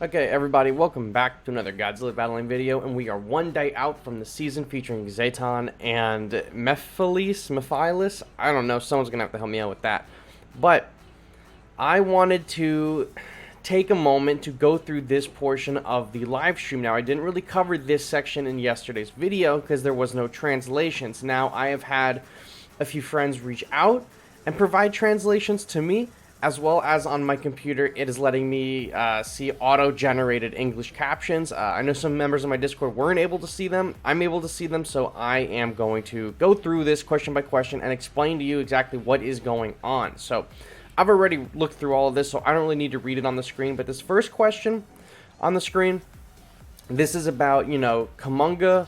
Okay, everybody, welcome back to another Godzilla battling video, and we are one day out from the season featuring Zayton and Mephiles. I don't know, someone's gonna have to help me out with that. But I wanted to take a moment to go through this portion of the live stream. Now, I didn't really cover this section in yesterday's video because there was no translations. Now, I have had a few friends reach out and provide translations to me, as well as on my computer, it is letting me see auto-generated English captions. I know some members of my Discord weren't able to see them. I'm able to see them, so I am going to go through this question by question and explain to you exactly what is going on. So, I've already looked through all of this, so I don't really need to read it on the screen. But this first question on the screen, this is about, Kumonga,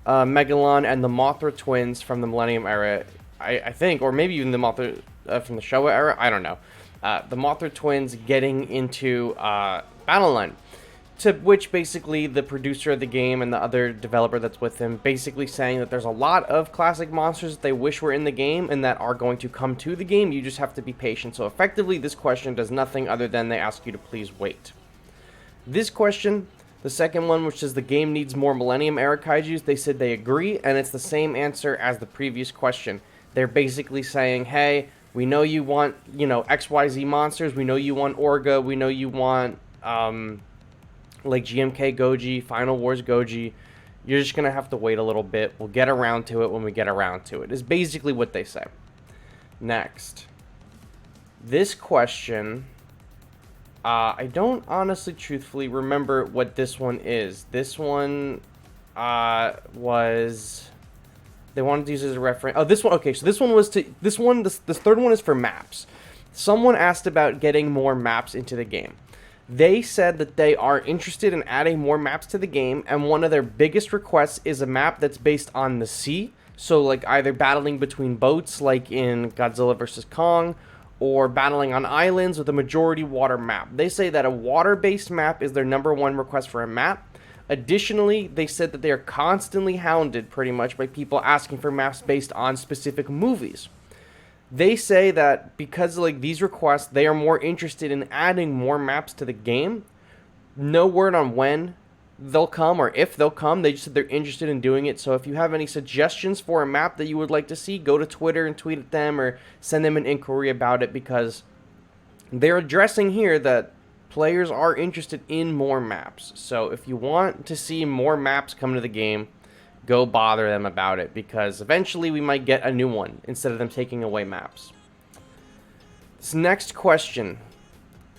Megalon, and the Mothra twins from the Millennium Era, I think, or maybe even the Mothra from the Showa Era, I don't know. The Mothra twins getting into Battle Line, to which basically the producer of the game and the other developer that's with him basically saying that there's a lot of classic monsters that they wish were in the game and that are going to come to the game. You just have to be patient. So effectively, this question does nothing other than they ask you to please wait. This question, the second one, which says the game needs more Millennium Era Kaijus, they said they agree, and it's the same answer as the previous question. They're basically saying, hey, we know you want, XYZ monsters. We know you want Orga. We know you want, like GMK Goji, Final Wars Goji. You're just going to have to wait a little bit. We'll get around to it when we get around to it, is basically what they say. Next. This question, I don't honestly, truthfully remember what this one is. This one was... They wanted to use it as a reference. Oh, this one. Okay, so this one was to... This third one is for maps. Someone asked about getting more maps into the game. They said that they are interested in adding more maps to the game, and one of their biggest requests is a map that's based on the sea. So, like, either battling between boats, like in Godzilla vs. Kong, or battling on islands with a majority water map. They say that a water-based map is their #1 request for a map. Additionally, they said that they are constantly hounded, pretty much, by people asking for maps based on specific movies. They say that because of these requests, they are more interested in adding more maps to the game. No word on when they'll come or if they'll come. They just said they're interested in doing it. So if you have any suggestions for a map that you would like to see, go to Twitter and tweet at them or send them an inquiry about it, because they're addressing here that players are interested in more maps. So if you want to see more maps come to the game, go bother them about it, because eventually we might get a new one instead of them taking away maps. This next question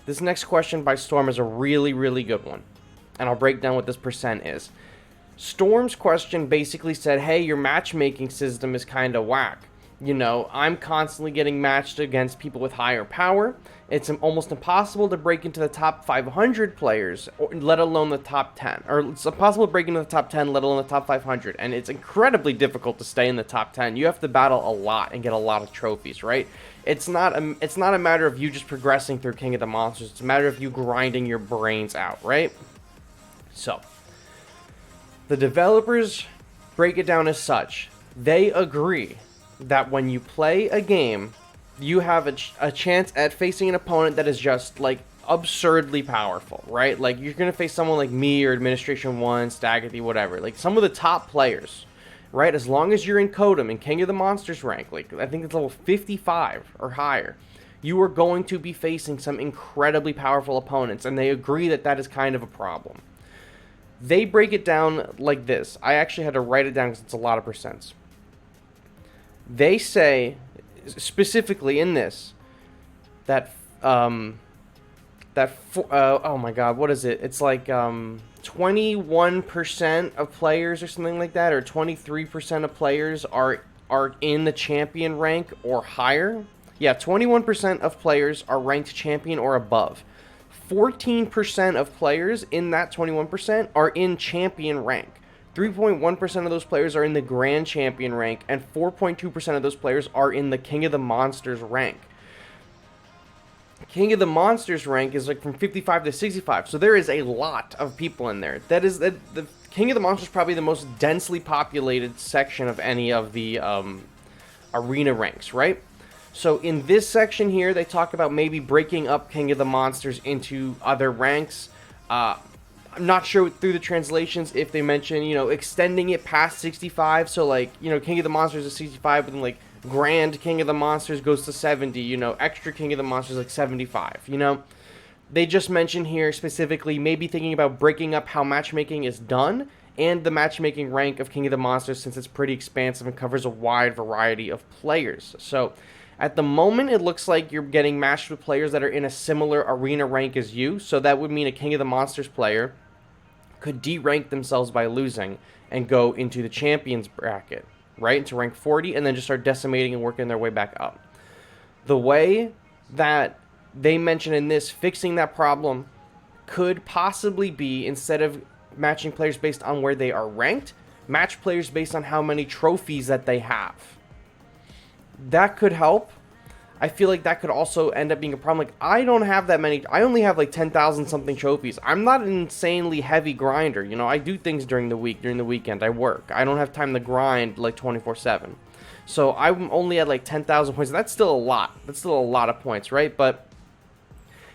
by Storm is a really, really good one. And I'll break down what this percent is. Storm's question basically said, hey, your matchmaking system is kind of whack. I'm constantly getting matched against people with higher power. It's almost impossible to break into the top 500 players, let alone the top 10. Or it's impossible to break into the top 10, let alone the top 500. And it's incredibly difficult to stay in the top 10. You have to battle a lot and get a lot of trophies, right? It's not a matter of you just progressing through King of the Monsters. It's a matter of you grinding your brains out, right? So, the developers break it down as such. They agree that when you play a game, you have a chance at facing an opponent that is just, absurdly powerful, right? Like, you're going to face someone like me or Administration 1, Staggerthy, whatever. Like, some of the top players, right? As long as you're in Kodum, in King of the Monsters rank, I think it's level 55 or higher, you are going to be facing some incredibly powerful opponents, and they agree that that is kind of a problem. They break it down like this. I actually had to write it down because it's a lot of percents. They say, specifically in this, that, oh my god, what is it? It's like, 21% of players or something like that, or 23% of players are in the champion rank or higher. Yeah, 21% of players are ranked champion or above. 14% of players in that 21% are in champion rank. 3.1% of those players are in the Grand Champion rank, and 4.2% of those players are in the King of the Monsters rank. King of the Monsters rank is from 55 to 65, so there is a lot of people in there. That is the King of the Monsters is probably the most densely populated section of any of the arena ranks, right? So in this section here, they talk about maybe breaking up King of the Monsters into other ranks. I'm not sure through the translations if they mention, extending it past 65. So, like, King of the Monsters is 65, but then, like, Grand King of the Monsters goes to 70. Extra King of the Monsters, like, 75. They just mention here specifically maybe thinking about breaking up how matchmaking is done and the matchmaking rank of King of the Monsters, since it's pretty expansive and covers a wide variety of players. So, at the moment, it looks like you're getting matched with players that are in a similar arena rank as you. So that would mean a King of the Monsters player could de-rank themselves by losing and go into the champions bracket, right? Into rank 40, and then just start decimating and working their way back up. The way that they mention in this, fixing that problem could possibly be, instead of matching players based on where they are ranked, match players based on how many trophies that they have. That could help. I feel like that could also end up being a problem. Like, I don't have that many. I only have like 10,000 something trophies. I'm not an insanely heavy grinder. I do things during the week, during the weekend. I work. I don't have time to grind like 24/7. So I'm only at like 10,000 points. That's still a lot. That's still a lot of points, right? But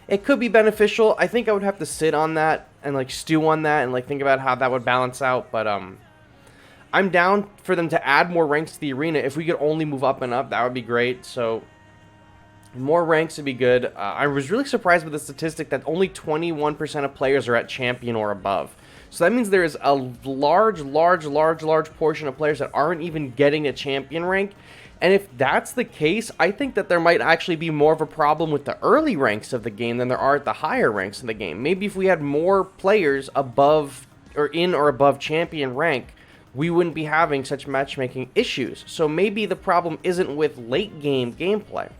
it could be beneficial. I think I would have to sit on that and like stew on that and like think about how that would balance out. But I'm down for them to add more ranks to the arena. If we could only move up and up, that would be great. So more ranks would be good. I was really surprised with the statistic that only 21% of players are at champion or above. So that means there is a large portion of players that aren't even getting a champion rank. And if that's the case, I think that there might actually be more of a problem with the early ranks of the game than there are at the higher ranks in the game. Maybe if we had more players above or in or above champion rank, we wouldn't be having such matchmaking issues. So maybe the problem isn't with late game gameplay.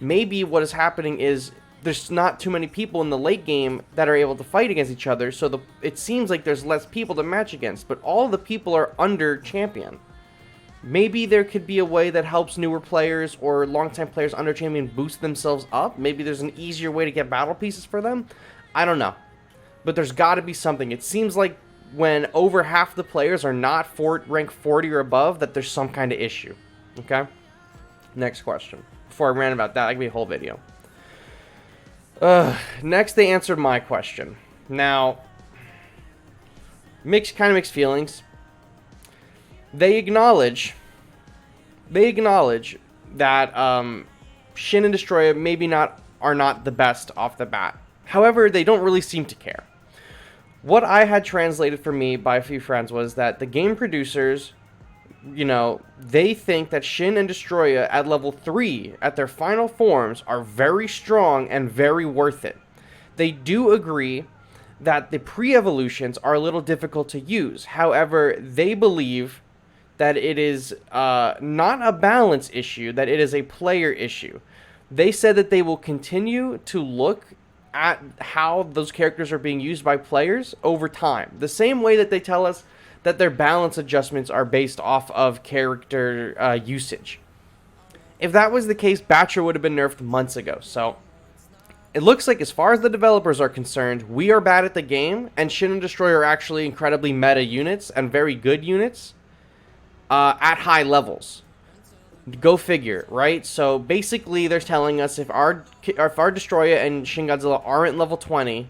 Maybe what is happening is there's not too many people in the late game that are able to fight against each other, so it seems like there's less people to match against, but all the people are under champion. Maybe there could be a way that helps newer players or longtime players under champion boost themselves up. Maybe there's an easier way to get battle pieces for them. I don't know. But there's got to be something. It seems like when over half the players are not rank 40 or above, that there's some kind of issue. Okay? Next question. Before I rant about that, I could be a whole video. Next, they answered my question. Now, mixed feelings. They acknowledge that Shin and Destroya maybe are not the best off the bat. However, they don't really seem to care. What I had translated for me by a few friends was that the game producers, they think that Shin and Destroya at level 3, at their final forms, are very strong and very worth it. They do agree that the pre-evolutions are a little difficult to use. However, they believe that it is not a balance issue, that it is a player issue. They said that they will continue to look at how those characters are being used by players over time. The same way that they tell us that their balance adjustments are based off of character usage. If that was the case, Batra would have been nerfed months ago. So it looks like, as far as the developers are concerned, we are bad at the game, and Shin and Destroyer are actually incredibly meta units and very good units at high levels. Go figure, right? So basically, they're telling us if our Destroyer and Shin Godzilla aren't level 20,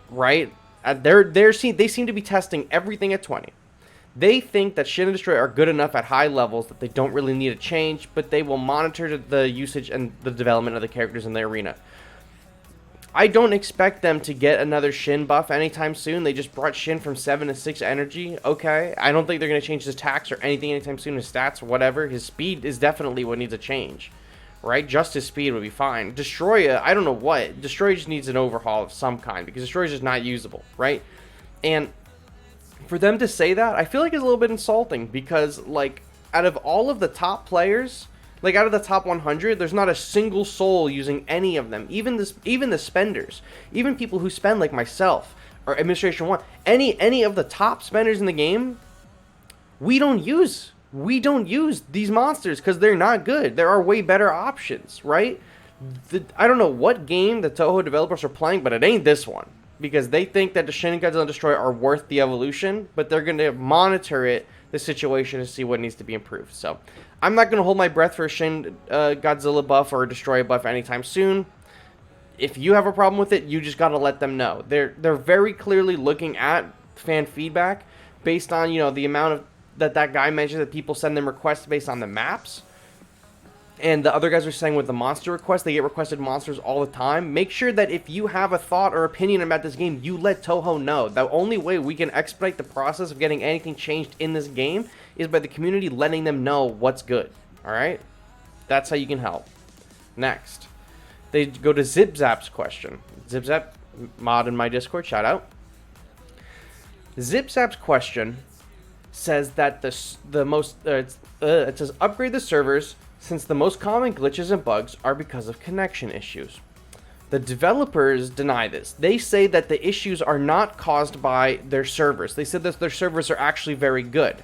right? They seem to be testing everything at 20. They think that Shin and Destroyer are good enough at high levels that they don't really need a change, but they will monitor the usage and the development of the characters in the arena. I don't expect them to get another Shin buff anytime soon. They just brought Shin from 7 to 6 energy. Okay. I don't think they're going to change his attacks or anything anytime soon. His stats or whatever. His speed is definitely what needs a change. Right? Just his speed would be fine. Destroyer, I don't know what. Destroyer just needs an overhaul of some kind, because Destroyer is just not usable. Right? And for them to say that, I feel like it's a little bit insulting, because, like, out of all of the top players, like, out of the top 100, there's not a single soul using any of them. Even the spenders. Even people who spend, like myself, or Administration 1. Any of the top spenders in the game, we don't use these monsters because they're not good. There are way better options, right? I don't know what game the Toho developers are playing, but it ain't this one. Because they think that the Shin and Godzilla and Destroyer are worth the evolution, but they're going to monitor the situation, to see what needs to be improved. So I'm not going to hold my breath for a Shin Godzilla buff or a Destroyer buff anytime soon. if you have a problem with it, you just got to let them know. They're very clearly looking at fan feedback based on, the amount of that guy mentioned that people send them requests based on the maps. And the other guys are saying with the monster requests, they get requested monsters all the time. Make sure that if you have a thought or opinion about this game, you let Toho know. The only way we can expedite the process of getting anything changed in this game is by the community letting them know what's good. Alright? That's how you can help. Next. They go to ZipZap's question. ZipZap, mod in my Discord, shout out. ZipZap's question says that it says upgrade the servers since the most common glitches and bugs are because of connection issues. The developers deny this. They say that the issues are not caused by their servers. They said that their servers are actually very good.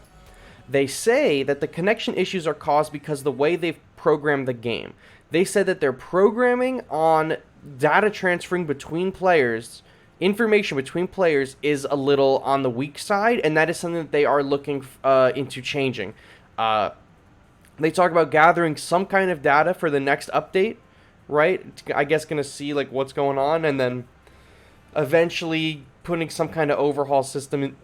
They say that the connection issues are caused because of the way they've programmed the game. They said that their programming on data transferring between players, information between players, is a little on the weak side, and that is something that they are looking into changing. They talk about gathering some kind of data for the next update, right? I guess going to see like what's going on, and then eventually putting some kind of overhaul system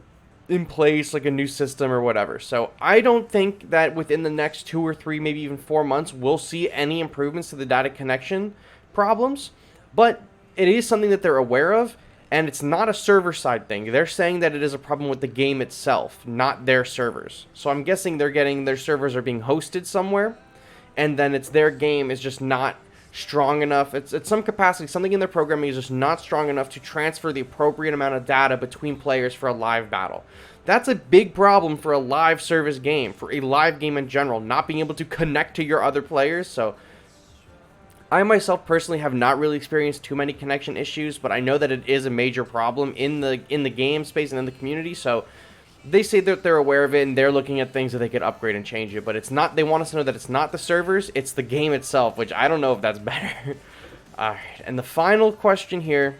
in place, like a new system or whatever. So I don't think that within the next 2 or 3, maybe even 4 months, we'll see any improvements to the data connection problems, but it is something that they're aware of. And it's not a server-side thing. They're saying that it is a problem with the game itself, not their servers. So I'm guessing their servers are being hosted somewhere, and then it's their game is just not strong enough. It's at some capacity, something in their programming is just not strong enough to transfer the appropriate amount of data between players for a live battle. That's a big problem for a live service game, for a live game in general, not being able to connect to your other players. So I myself personally have not really experienced too many connection issues, but I know that it is a major problem in the game space and in the community. So they say that they're aware of it and they're looking at things that they could upgrade and change it. But it's not. They want us to know that it's not the servers, it's the game itself, which I don't know if that's better. All right, and the final question here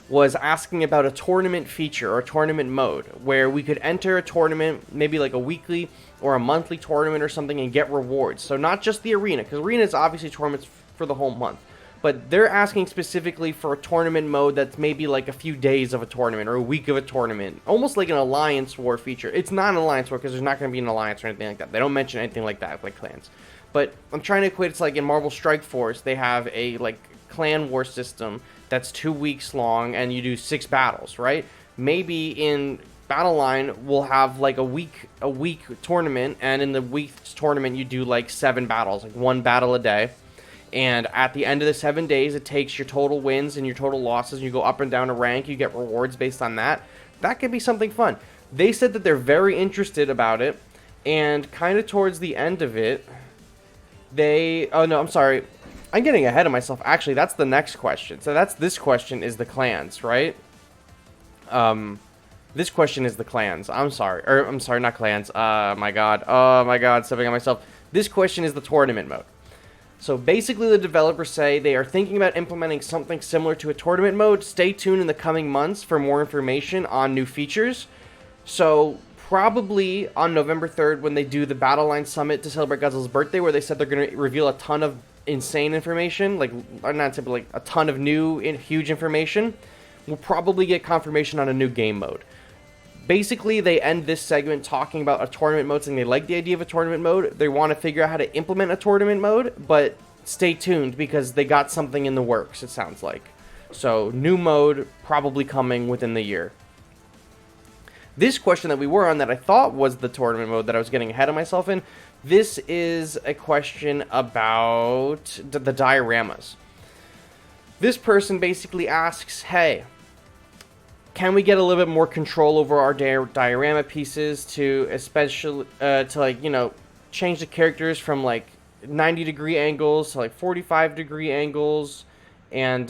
was asking about a tournament feature or a tournament mode where we could enter a tournament, maybe like a weekly or a monthly tournament or something, and get rewards. So not just the arena, because arena is obviously tournaments for the whole month, but they're asking specifically for a tournament mode that's maybe like a few days of a tournament or a week of a tournament, almost like an alliance war feature. It's not an alliance war because there's not going to be an alliance or anything like that. They don't mention anything like that, like clans. But I'm trying to equate it to like in Marvel Strike Force, they have a like clan war system that's 2 weeks long and you do 6 battles, right? Maybe in Battleline we'll have like a week tournament, and in the week's tournament you do like 7 battles, like 1 battle a day. And at the end of the 7 days, it takes your total wins and your total losses, and you go up and down a rank, you get rewards based on that. That could be something fun. They said that they're very interested about it, and kind of towards the end of it, oh no, I'm sorry. I'm getting ahead of myself. Actually, that's the next question. So this question is the clans, right? This question is the clans. I'm sorry, not clans. Oh my god, stepping on myself. This question is the tournament mode. So basically the developers say they are thinking about implementing something similar to a tournament mode. Stay tuned in the coming months for more information on new features. So probably on November 3rd when they do the Battleline Summit to celebrate Godzilla's birthday, where they said they're going to reveal a ton of insane information, like not simply like a ton of new and huge information, we'll probably get confirmation on a new game mode. Basically, they end this segment talking about a tournament mode, saying they like the idea of a tournament mode. They want to figure out how to implement a tournament mode, but stay tuned because they got something in the works, it sounds like. So, new mode probably coming within the year. This question that we were on that I thought was the tournament mode that I was getting ahead of myself in, this is a question about the dioramas. This person basically asks, hey, can we get a little bit more control over our diorama pieces to especially, change the characters from like 90-degree angles to like 45-degree angles, and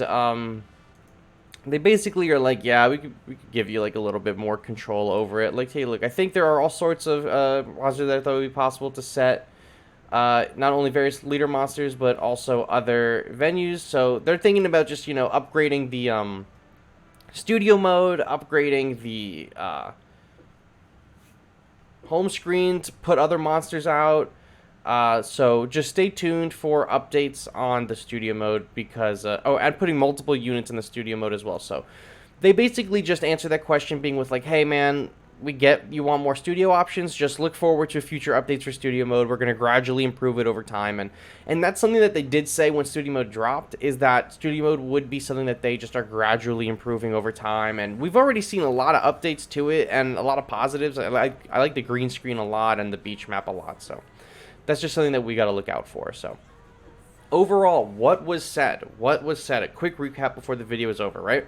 they basically are like, yeah, we could give you like a little bit more control over it. Like, hey, look, I think there are all sorts of monsters that I thought would be possible to set, not only various leader monsters but also other venues. So they're thinking about just upgrading the studio mode, upgrading the home screen to put other monsters out, So just stay tuned for updates on the studio mode because and putting multiple units in the studio mode as well. So they basically just answer that question being with like, hey man, we get you want more studio options, just look forward to future updates for studio mode. We're going to gradually improve it over time, and that's something that they did say when studio mode dropped, is that studio mode would be something that they just are gradually improving over time, and we've already seen a lot of updates to it and a lot of positives. I like the green screen a lot and the beach map a lot, so that's just something that we got to look out for. So overall, what was said? A quick recap before the video is over, right?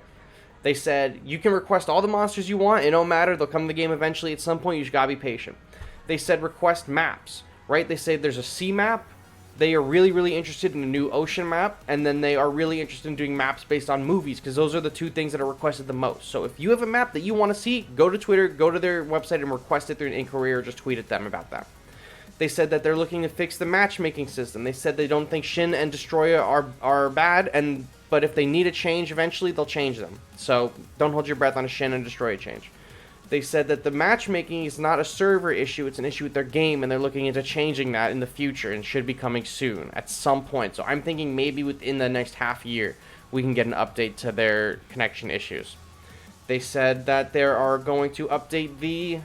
They said, you can request all the monsters you want. It don't matter. They'll come in the game eventually. At some point, you just gotta be patient. They said request maps, right? They say there's a sea map. They are really, really interested in a new ocean map. And then they are really interested in doing maps based on movies, because those are the two things that are requested the most. So if you have a map that you want to see, go to Twitter, go to their website and request it through an inquiry or just tweet at them about that. They said that they're looking to fix the matchmaking system. They said they don't think Shin and Destroyer are bad, but if they need a change eventually, they'll change them. So don't hold your breath on a Shin and Destroyer change. They said that the matchmaking is not a server issue, it's an issue with their game, and they're looking into changing that in the future and should be coming soon at some point. So I'm thinking maybe within the next half year, we can get an update to their connection issues. They said that they are going to update the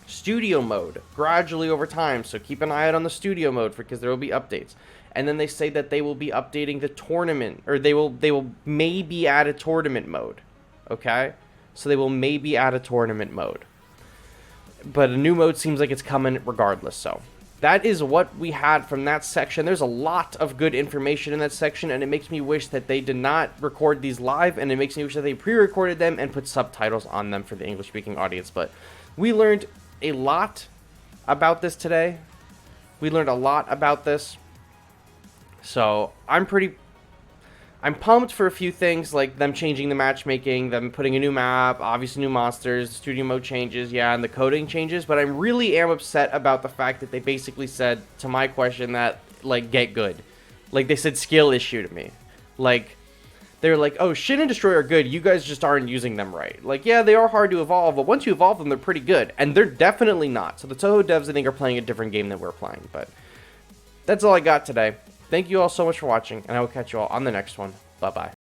studio mode gradually over time, so keep an eye out on the studio mode because there will be updates. And then they say that they will be updating the tournament, or they will maybe add a tournament mode. Okay, so they will maybe add a tournament mode, but a new mode seems like it's coming regardless. So that is what we had from that section. There's a lot of good information in that section, and it makes me wish that they did not record these live, and it makes me wish that they pre-recorded them and put subtitles on them for the English-speaking audience. But we learned a lot about this today. We learned a lot about this. So I'm pumped for a few things, like them changing the matchmaking, them putting a new map, obviously new monsters, the studio mode changes, yeah, and the coding changes. But I really am upset about the fact that they basically said to my question that, like, get good. Like, they said skill issue to me. Like, they're like, oh, Shin and Destroy are good, you guys just aren't using them right. Like, yeah, they are hard to evolve, but once you evolve them, they're pretty good. And they're definitely not. So the Toho devs, I think, are playing a different game than we're playing. But that's all I got today. Thank you all so much for watching, and I will catch you all on the next one. Bye-bye.